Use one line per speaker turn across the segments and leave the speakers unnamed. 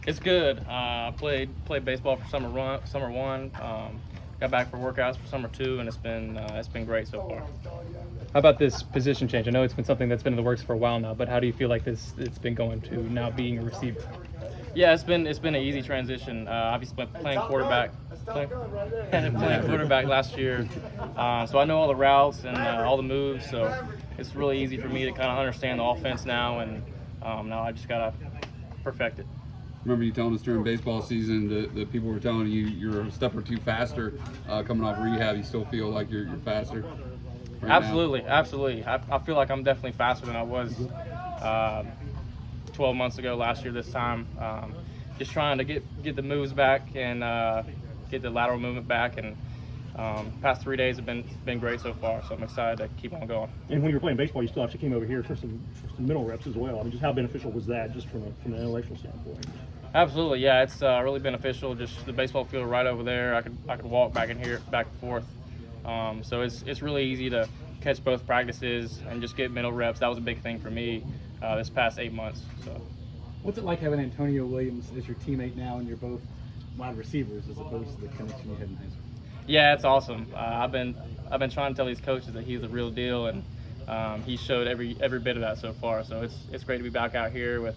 It's good. I played baseball for summer one. Got back for workouts for summer two, and it's been great so far.
How about this position change? I know it's been something that's been in the works for a while now, but how do you feel like it's been going to now being a receiver?
Yeah, it's been an easy transition. Obviously, been playing quarterback, playing quarterback last year, so I know all the routes and all the moves. So it's really easy for me to kind of understand the offense now, and now I just gotta perfect it.
Remember you telling us during baseball season that people were telling you you're a step or two faster coming off rehab. You still feel like you're faster? Right
Absolutely, absolutely. I feel like I'm definitely faster than I was 12 months ago last year this time. Just trying to get the moves back and get the lateral movement back, and past 3 days have been great so far, so I'm excited to keep on going.
And when you were playing baseball, you still actually came over here for some mental reps as well. I mean, just how beneficial was that, just from an intellectual standpoint?
Absolutely, yeah. It's really beneficial. Just the baseball field right over there. I could walk back in here, back and forth. So it's really easy to catch both practices and just get mental reps. That was a big thing for me this past 8 months. So.
What's it like having Antonio Williams as your teammate now, and you're both wide receivers as opposed to the connection you had in high school?
Yeah, it's awesome. I've been trying to tell these coaches that he's the real deal, and he showed every bit of that so far. So it's great to be back out here with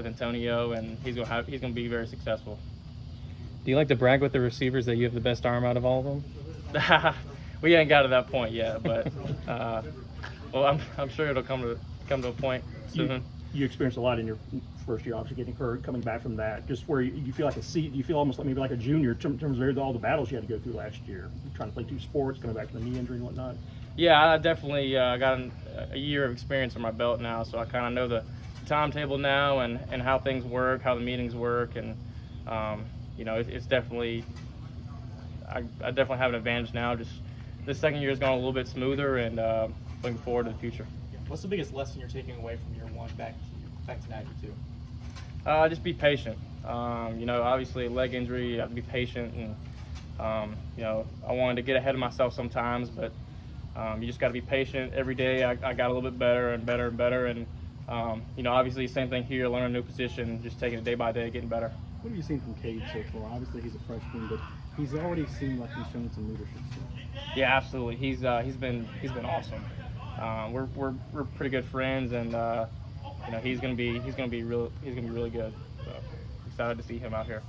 Antonio, and he's gonna be very successful.
Do you like to brag with the receivers that you have the best arm out of all of them?
We ain't got to that point yet, but well, I'm sure it'll come to a point soon.
You experienced a lot in your first year, obviously getting hurt, coming back from that. Just where you feel like you feel almost like maybe like a junior in terms of all the battles you had to go through last year, trying to play two sports, coming back from the knee injury and whatnot.
Yeah, I definitely got a year of experience on my belt now, so I kind of know the timetable now and how things work, how the meetings work, and it's definitely I definitely have an advantage now. Just this second year has gone a little bit smoother, and looking forward to the future.
What's the biggest lesson you're taking away from year one back to now year two?
Just be patient. Obviously a leg injury, you have to be patient, and I wanted to get ahead of myself sometimes, but you just got to be patient. Every day I got a little bit better and better and better, and obviously same thing here, learn a new position, just taking it day by day, getting better.
What have you seen from Cade so far? Obviously he's a freshman, but he's already seemed like he's shown some leadership skills.
Yeah, absolutely. He's been awesome. We're pretty good friends, and he's gonna be really good. So excited to see him out here.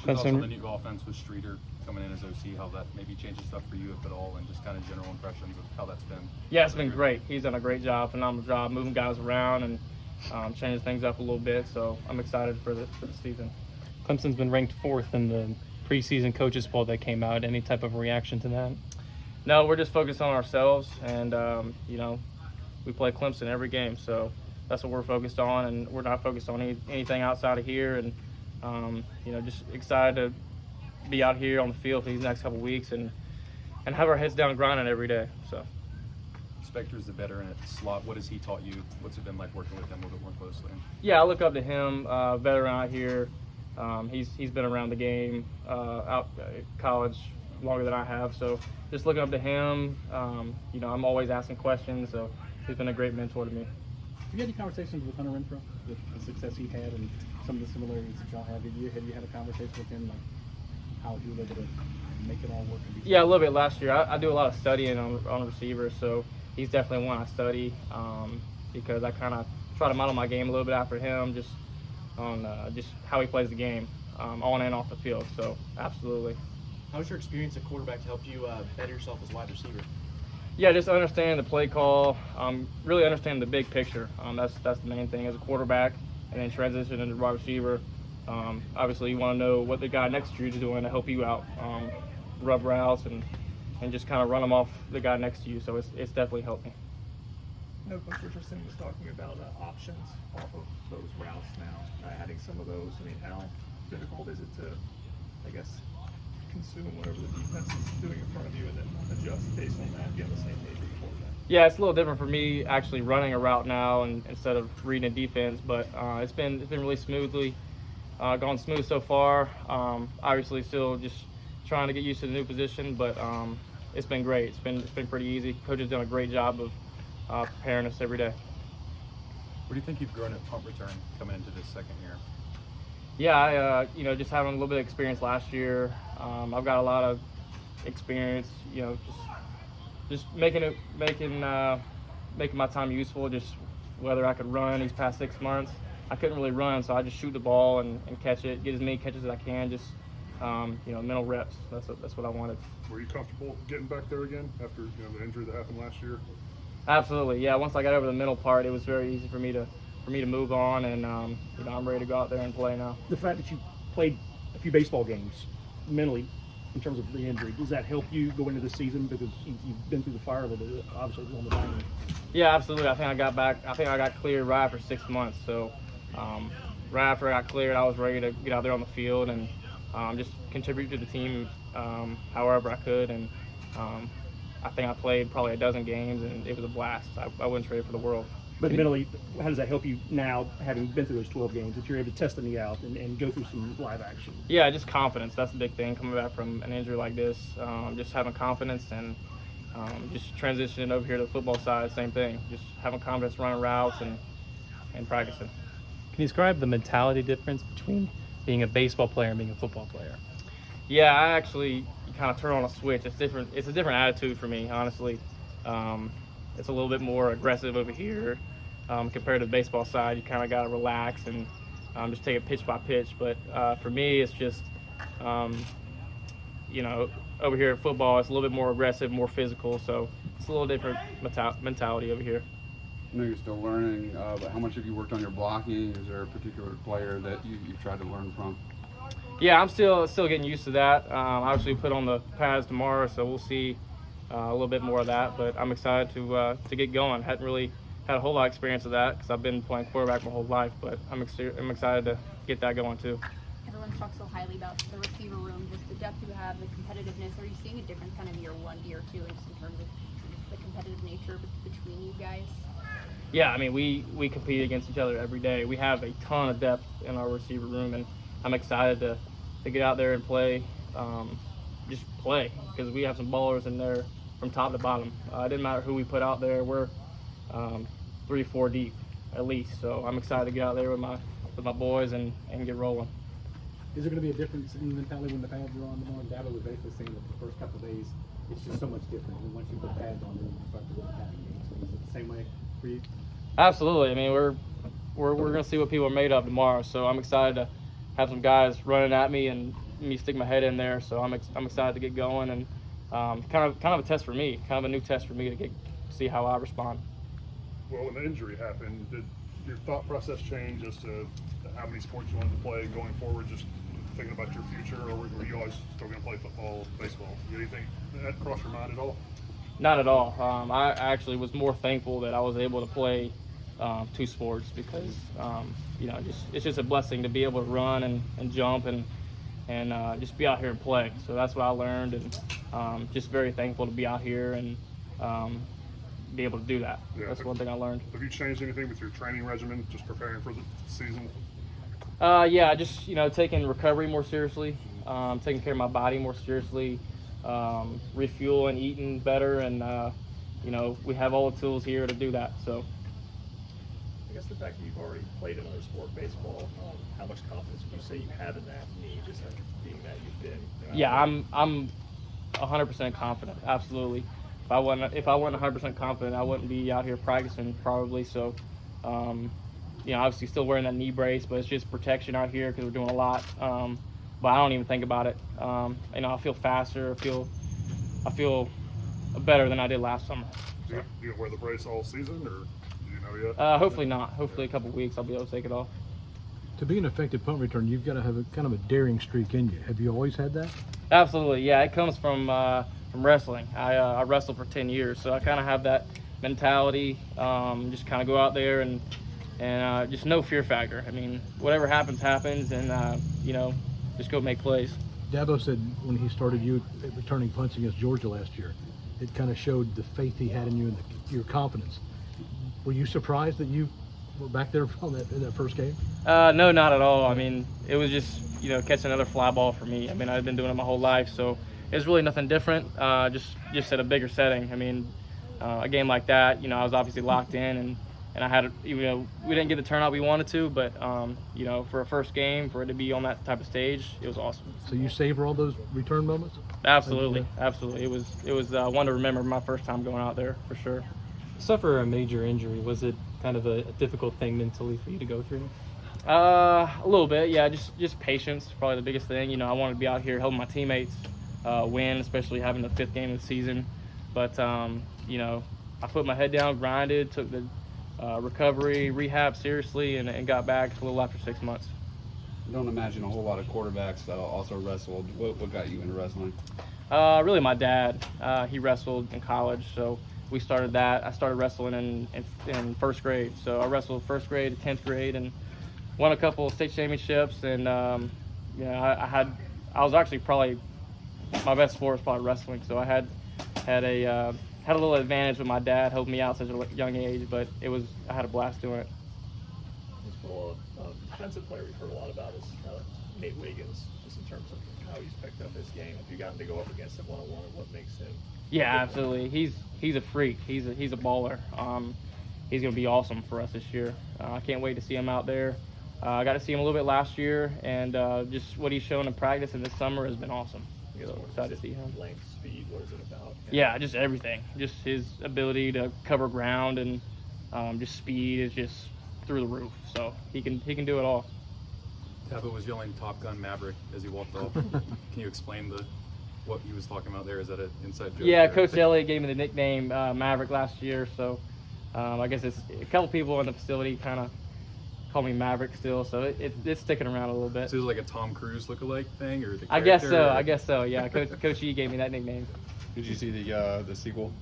Also, the new offense with Streeter coming in as OC, how that maybe changes stuff for you, if at all, and just kind of general impressions of how that's been.
Yeah, it's been great. He's done a great job, phenomenal job, moving guys around and changing things up a little bit. So I'm excited for the season.
Clemson's been ranked 4th in the preseason coaches poll that came out. Any type of reaction to that?
No, we're just focused on ourselves, and we play Clemson every game, so that's what we're focused on, and we're not focused on anything outside of here. And just excited to be out here on the field for these next couple weeks and have our heads down grinding every day. So.
Spector's the veteran at slot. What has he taught you? What's it been like working with him a little bit more closely?
Yeah, I look up to him, veteran out here. He's been around the game out at college longer than I have, so just looking up to him. I'm always asking questions, so he's been a great mentor to me.
Have you had any conversations with Hunter Renfrow, with the success he had and some of the similarities that y'all have? Have you had a conversation with him, like how he was able to make it all work?
Yeah, a little bit last year. I do a lot of studying on receivers, so he's definitely one I study because I kind of try to model my game a little bit after him, just on just how he plays the game on and off the field. So absolutely.
How's your experience at quarterback to help you better yourself as a wide receiver?
Yeah, just understanding the play call, really understanding the big picture. That's the main thing as a quarterback, and then transition into wide receiver. Obviously, you want to know what the guy next to you is doing to help you out, rub routes, and just kind of run them off the guy next to you. So it's definitely helped me.
No, Coach Richardson was talking about options off of those routes now, adding some of those. I mean, how difficult is it to, I guess, consume whatever the defense is doing in front of you and then adjust based on that, be on the same page with the quarterback?
Yeah, it's a little different for me actually running a route now instead of reading a defense, but it's been really smoothly gone smooth so far. Obviously, still just trying to get used to the new position, but it's been great. It's been pretty easy. Coach has done a great job of preparing us every day.
What do you think you've grown at punt return coming into this second year?
Yeah, I just having a little bit of experience last year. I've got a lot of experience. Just making my time useful. Just whether I could run these past 6 months, I couldn't really run, so I just shoot the ball and catch it, get as many catches as I can. Just mental reps. That's what I wanted.
Were you comfortable getting back there again after the injury that happened last year?
Absolutely, yeah. Once I got over the mental part, it was very easy for me to move on, and I'm ready to go out there and play now.
The fact that you played a few baseball games mentally, in terms of the injury, does that help you go into the season because you've been through the fire a little bit, obviously on the diamond?
Yeah, absolutely. I think I got back. I think I got cleared right after 6 months. So right after I got cleared, I was ready to get out there on the field and just contribute to the team however I could. And I think I played probably a dozen games, and it was a blast. I wouldn't trade it for the world.
But mentally, how does that help you now, having been through those 12 games, that you're able to test the knee out and go through some live action?
Yeah, just confidence. That's the big thing coming back from an injury like this. Just having confidence and just transitioning over here to the football side, same thing. Just having confidence running routes and practicing.
Can you describe the mentality difference between being a baseball player and being a football player?
Yeah, I actually kind of turn on a switch. It's different. It's a different attitude for me, honestly. It's a little bit more aggressive over here compared to the baseball side. You kind of got to relax and just take it pitch by pitch. But for me, it's just, over here at football, it's a little bit more aggressive, more physical. So it's a little different mentality over here.
I know you're still learning, but how much have you worked on your blocking? Is there a particular player that you've tried to learn from?
Yeah, I'm still getting used to that. Obviously, put on the pads tomorrow, so we'll see a little bit more of that. But I'm excited to get going. Hadn't really had a whole lot of experience of that because I've been playing quarterback my whole life. But I'm excited to get that going too.
Everyone talks so highly about the receiver room, just the depth you have, the competitiveness. Are you seeing a difference kind of year one, year two, just in terms of the competitive nature between you guys?
Yeah, I mean, we compete against each other every day. We have a ton of depth in our receiver room, and I'm excited to get out there and play, just play, because we have some ballers in there from top to bottom. It didn't matter who we put out there. We're 3-4 deep at least. So I'm excited to get out there with my boys and get rolling.
Is there going to be a difference in mentality when the pads are on tomorrow? Dabo was basically saying that the first couple of days, it's just so much different. And once you put pads on, then you start to really attack games. Is it the same way for you?
Absolutely. I mean, we're going to see what people are made of tomorrow. So I'm excited to have some guys running at me and me stick my head in there. So I'm excited to get going and kind of a test for me, kind of a new test for me to see how I respond.
Well, when the injury happened, did your thought process change as to how many sports you wanted to play going forward, just thinking about your future, or were you always still going to play football, baseball? Did anything that cross your mind at all?
Not at all. I actually was more thankful that I was able to play 2 sports because, it's just a blessing to be able to run and jump and just be out here and play. So that's what I learned, and just very thankful to be out here and be able to do that.
Yeah.
That's one thing I learned.
Have you changed anything with your training regimen, just preparing for the season?
Yeah, just taking recovery more seriously, taking care of my body more seriously, refueling, eating better, and we have all the tools here to do that. So
I guess the fact that you've already played another sport, baseball, how much confidence would you say you have in that knee, just after being that you've been?
Yeah, I'm 100% confident. Absolutely. If I wasn't 100% confident, I wouldn't be out here practicing probably. So, obviously still wearing that knee brace, but it's just protection out here because we're doing a lot. But I don't even think about it. I feel faster. I feel better than I did last summer.
So. You gonna wear the brace all season, or do you know yet?
Hopefully not. Hopefully a couple of weeks I'll be able to take it off.
To be an effective punt return, you've got to have a kind of a daring streak in you. Have you always had that?
Absolutely, yeah. It comes from wrestling. I wrestled for 10 years, so I kind of have that mentality. Just kind of go out there and just no fear factor. I mean, whatever happens, and just go make plays.
Dabo said when he started you returning punts against Georgia last year, it kind of showed the faith he had in you and your confidence. Were you surprised that you were back there in that first game?
No, not at all. I mean, it was just catching another fly ball for me. I mean, I've been doing it my whole life, so it's really nothing different. Just at a bigger setting. I mean, a game like that, I was obviously locked in, I had, you know, we didn't get the turnout we wanted to, but you know, for a first game, for it to be on that type of stage, it was awesome.
So you savor all those return moments?
Absolutely, absolutely. It was one to remember my first time going out there for sure.
Suffer a major injury. Was it kind of a difficult thing mentally for you to go through?
A little bit, yeah. Just patience, probably the biggest thing. You know, I wanted to be out here helping my teammates win, especially having the 5th game of the season. But you know, I put my head down, grinded, took the recovery, rehab seriously, and got back a little after 6 months.
I don't imagine a whole lot of quarterbacks also wrestled. What got you into wrestling?
Really, my dad. He wrestled in college, so we started that. I started wrestling in 1st grade. So I wrestled 1st grade to 10th grade and won a couple of state championships. And you know, I was actually probably my best sport was probably wrestling. So I had a little advantage with my dad helping me out at such a young age. But I had a blast doing it.
Well, defensive player we've heard a lot about is Nate Wiggins, just in terms of how he's picked up his game. If you gotten to go up against him one-on-one, what makes him?
Yeah, absolutely. He's a freak. He's a baller. He's going to be awesome for us this year. I can't wait to see him out there. I got to see him a little bit last year, and just what he's shown in practice in this summer has been awesome. So excited to see him.
Length, speed, what is it about?
Yeah, just everything. Just his ability to cover ground and just speed is just through the roof. So he can do it all.
Tabitha was yelling Top Gun Maverick as he walked off. Can you explain what he was talking about there? Is that an inside joke?
Yeah,
there?
Coach Elliott gave me the nickname Maverick last year, so I guess it's a couple people in the facility kind of call me Maverick still, so it's sticking around a little bit.
So is it like a Tom Cruise lookalike thing, or the
I guess
character,
so.
or-
I guess so. Yeah, Coach E gave me that nickname.
Did you see the sequel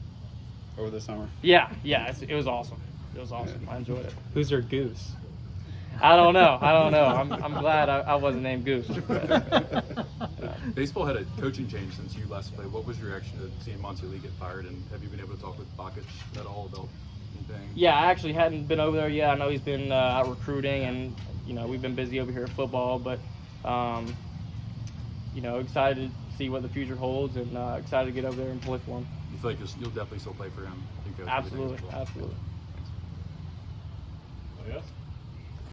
over the summer?
Yeah, it was awesome. It was awesome. I enjoyed it.
Who's our goose?
I don't know. I'm glad I wasn't named Goose.
Baseball had a coaching change since you last played. What was your reaction to seeing Monty Lee get fired, and have you been able to talk with Bakic at all about anything?
Yeah, I actually hadn't been over there yet. I know he's been out recruiting, and you know we've been busy over here at football, but you know, excited to see what the future holds, and excited to get over there and play for him.
You feel like you'll definitely still play for him? You coach
Absolutely,
everything as well?
absolutely.
Oh, yeah.